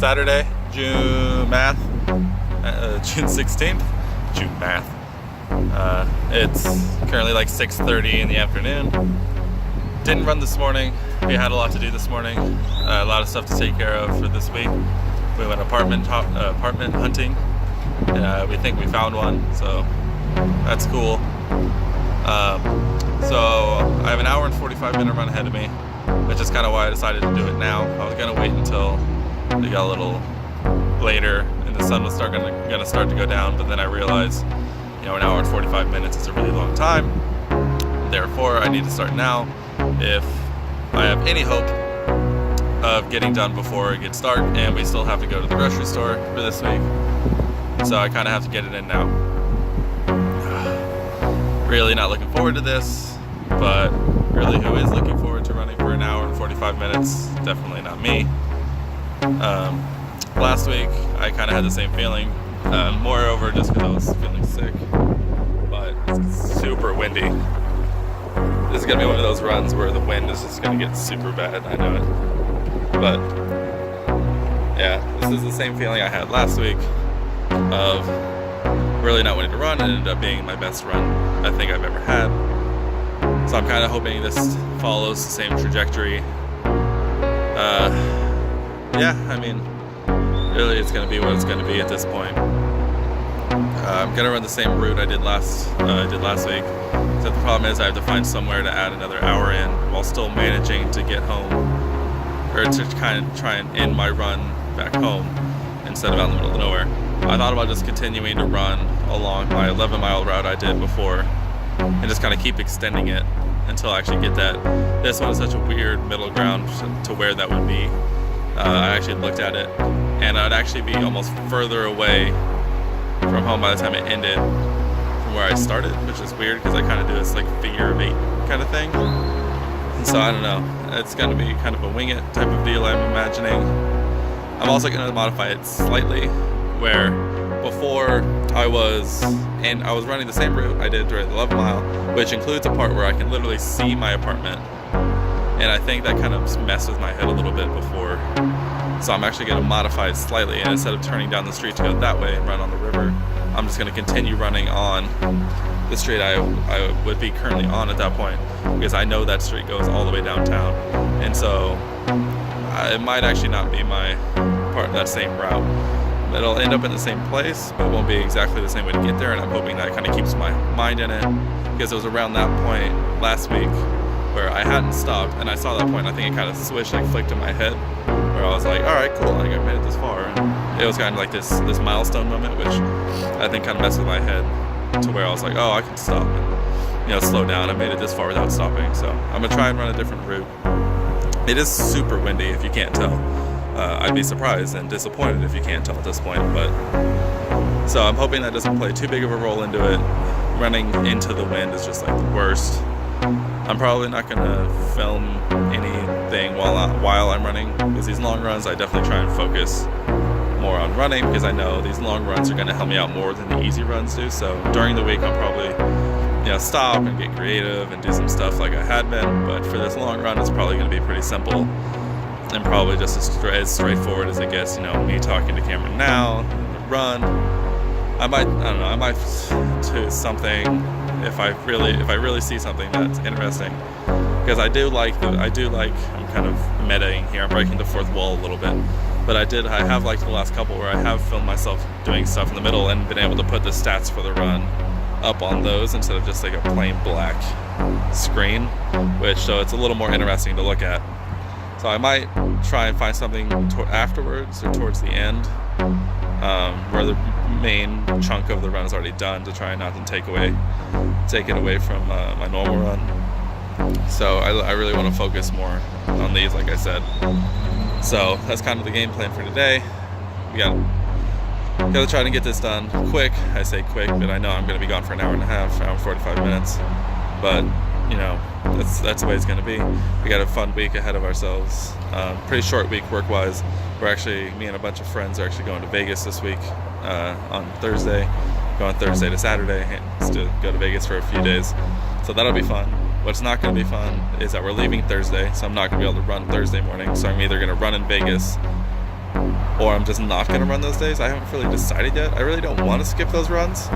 Saturday, June 16th. June math. It's currently like 6:30 in the afternoon. Didn't run this morning. We had a lot to do this morning. A lot of stuff to take care of for this week. We went apartment hunting. We think we found one, so that's cool. So I have an hour and 45-minute run ahead of me, which is kind of why I decided to do it now. I was gonna wait until it got a little later and the sun was gonna start to go down, but then I realized, an hour and 45 minutes is a really long time. Therefore, I need to start now if I have any hope of getting done before it gets dark, and we still have to go to the grocery store for this week. So I kind of have to get it in now. Really not looking forward to this, but really who is looking forward to running for an hour and 45 minutes? Definitely not me. Last week I kind of had the same feeling, moreover just because I was feeling sick, but it's super windy. This is going to be one of those runs where the wind is just going to get super bad, I know it. But yeah, this is the same feeling I had last week of really not wanting to run. It ended up being my best run I think I've ever had. So I'm kind of hoping this follows the same trajectory. Really it's going to be what it's going to be at this point. I'm going to run the same route I did last week. So the problem is I have to find somewhere to add another hour in while still managing to get home, or to kind of try and end my run back home instead of out in the middle of nowhere. I thought about just continuing to run along my 11-mile route I did before and just kind of keep extending it until I actually get that. This one is such a weird middle ground to where that would be. I actually looked at it, and I'd actually be almost further away from home by the time it ended from where I started, which is weird because I kind of do this like figure of 8 kind of thing. And so I don't know, it's going to be kind of a wing it type of deal, I'm imagining. I'm also going to modify it slightly, where before I was running the same route I did during the 11 mile, which includes a part where I can literally see my apartment. And I think that kind of messed with my head a little bit before. So I'm actually going to modify it slightly, and instead of turning down the street to go that way and run on the river, I'm just going to continue running on the street I would be currently on at that point, because I know that street goes all the way downtown. And so it might actually not be my part of that same route. It'll end up in the same place, but it won't be exactly the same way to get there, and I'm hoping that kind of keeps my mind in it, because it was around that point last week where I hadn't stopped, and I saw that point, and I think it kind of switched, like flicked in my head, where I was like, alright, cool, I think I made it this far. And it was kind of like this milestone moment, which I think kind of messed with my head to where I was like, oh, I can stop and slow down. I made it this far without stopping, so I'm going to try and run a different route. It is super windy, if you can't tell. I'd be surprised and disappointed if you can't tell at this point, but so I'm hoping that doesn't play too big of a role into it. Running into the wind is just like the worst. I'm probably not going to film anything while I'm running, because these long runs I definitely try and focus more on running, because I know these long runs are going to help me out more than the easy runs do. So during the week I'll probably stop and get creative and do some stuff like I had been, but for this long run it's probably going to be pretty simple and probably just as straightforward as it gets. Me talking to Cameron now, run. I might do something if I really see something that's interesting, because I do like I'm kind of metaing here, I'm breaking the fourth wall a little bit, but I have liked the last couple where I have filmed myself doing stuff in the middle and been able to put the stats for the run up on those instead of just like a plain black screen, so it's a little more interesting to look at. So I might try and find something afterwards or towards the end, where the main chunk of the run is already done, to try not to take it away from my normal run. So I really want to focus more on these, like I said. So that's kind of the game plan for today. We gotta try to get this done quick. I say quick, but I know I'm going to be gone for an hour and a half, hour and 45 minutes. But that's the way it's going to be. We got a fun week ahead of ourselves. Pretty short week work-wise. Me and a bunch of friends are actually going to Vegas this week on Thursday. Going Thursday to Saturday to go to Vegas for a few days. So that'll be fun. What's not going to be fun is that we're leaving Thursday, so I'm not going to be able to run Thursday morning. So I'm either going to run in Vegas or I'm just not going to run those days. I haven't really decided yet. I really don't want to skip those runs,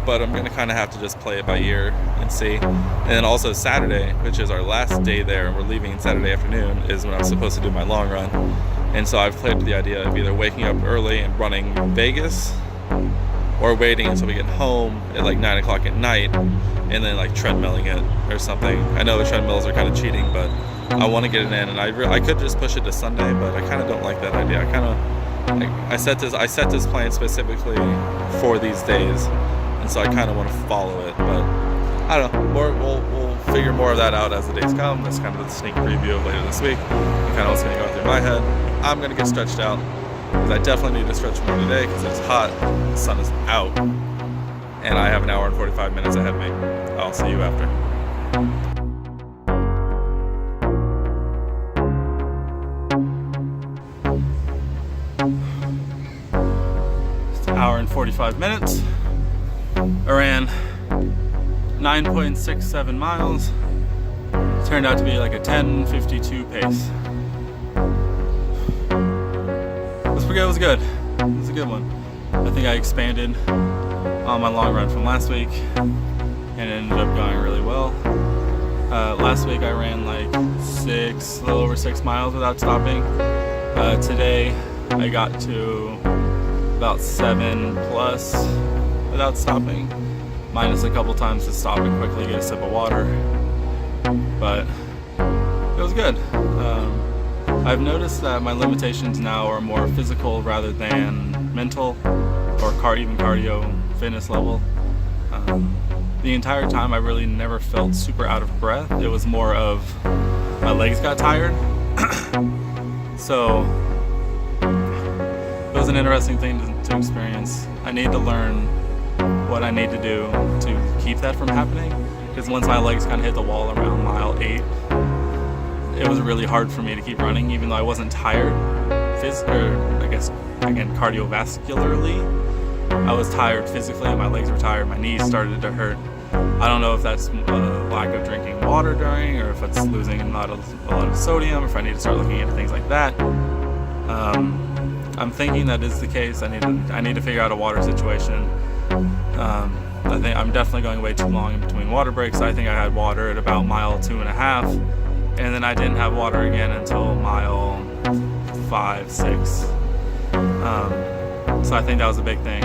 but I'm going to kind of have to just play it by ear and see. And then also Saturday, which is our last day there, and we're leaving Saturday afternoon, is when I'm supposed to do my long run. And so I've played with the idea of either waking up early and running Vegas, or waiting until we get home at like 9 o'clock at night and then like treadmilling it or something. I know the treadmills are kind of cheating, but I want to get it in, and I could just push it to Sunday, but I kind of don't like that idea. I set this plan specifically for these days, and so I kind of want to follow it, but I don't know. We'll figure more of that out as the days come. That's kind of the sneak preview of later this week and kind of what's going to go through my head. I'm going to get stretched out because I definitely need to stretch more today because it's hot, the sun is out, and I have an hour and 45 minutes ahead of me. I'll see you after. It's an hour and 45 minutes. I ran 9.67 miles. It turned out to be like a 10:52 pace. It was good. It was a good one. I think I expanded on my long run from last week, and it ended up going really well. Last week I ran like a little over 6 miles without stopping. Today I got to about 7+ without stopping, minus a couple times to stop and quickly get a sip of water. But it was good. I've noticed that my limitations now are more physical rather than mental or even cardio fitness level. The entire time I really never felt super out of breath. It was more of my legs got tired. So it was an interesting thing to experience. I need to learn what I need to do to keep that from happening, because once my legs kind of hit the wall around mile 8, it was really hard for me to keep running, even though I wasn't tired cardiovascularly. I was tired physically, my legs were tired, my knees started to hurt. I don't know if that's a lack of drinking water during, or if it's losing a lot of sodium, if I need to start looking into things like that. I'm thinking that is the case. I need to figure out a water situation. I think I'm definitely going way too long in between water breaks. I think I had water at about mile 2.5, and then I didn't have water again until mile 5, 6. So I think that was a big thing.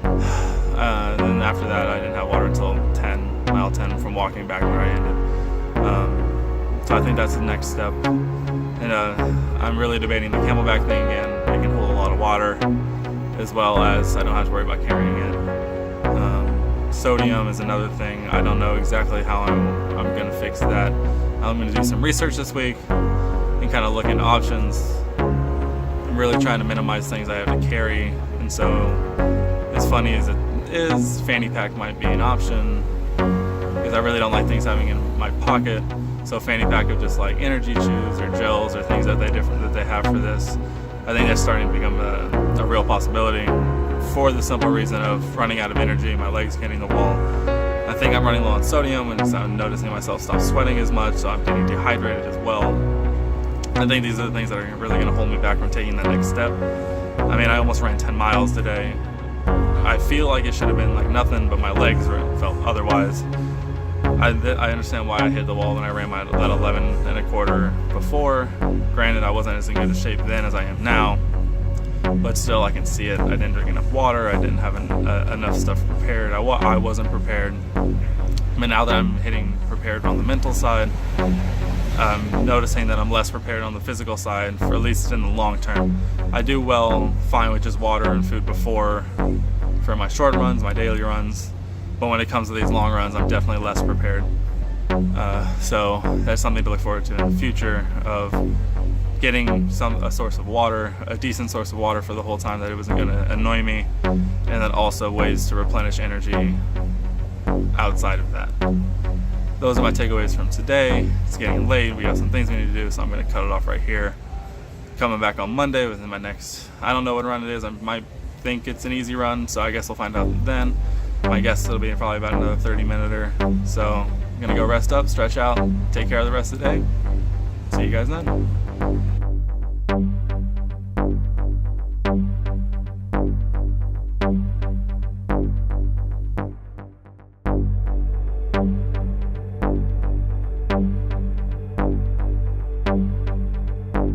Then after that, I didn't have water until mile 10 from walking back where I ended. So I think that's the next step. And I'm really debating the Camelback thing again. It can hold a lot of water, as well as I don't have to worry about carrying it. Sodium is another thing. I don't know exactly how I'm going to fix that. I'm going to do some research this week and kind of look into options. I'm really trying to minimize things I have to carry, and so as funny as it is, fanny pack might be an option because I really don't like things having in my pocket. So fanny pack of just like energy chews or gels or things that they have for this, I think that's starting to become a real possibility, for the simple reason of running out of energy, my legs hitting the wall. I think I'm running low on sodium, and I'm noticing myself stop sweating as much, so I'm getting dehydrated as well. I think these are the things that are really going to hold me back from taking that next step. I mean, I almost ran 10 miles today. I feel like it should have been like nothing, but my legs felt otherwise. I understand why I hit the wall when I ran that 11.25 before. Granted, I wasn't as in good a shape then as I am now, but still I can see it. I didn't drink enough water. I didn't have enough stuff prepared. I wasn't prepared. But now that I'm hitting prepared on the mental side, I'm noticing that I'm less prepared on the physical side, for at least in the long term. I do fine with just water and food for my short runs, my daily runs, but when it comes to these long runs, I'm definitely less prepared. So that's something to look forward to in the future, of getting a source of water, a decent source of water for the whole time that it wasn't going to annoy me, and then also ways to replenish energy outside of that. Those are my takeaways from today. It's getting late. We got some things we need to do, so I'm going to cut it off right here. Coming back on Monday within my next, I don't know what run it is. I might think it's an easy run, so I guess I'll find out then. My guess it'll be probably about another 30-minute. So I'm going to go rest up, stretch out, take care of the rest of the day. See you guys then.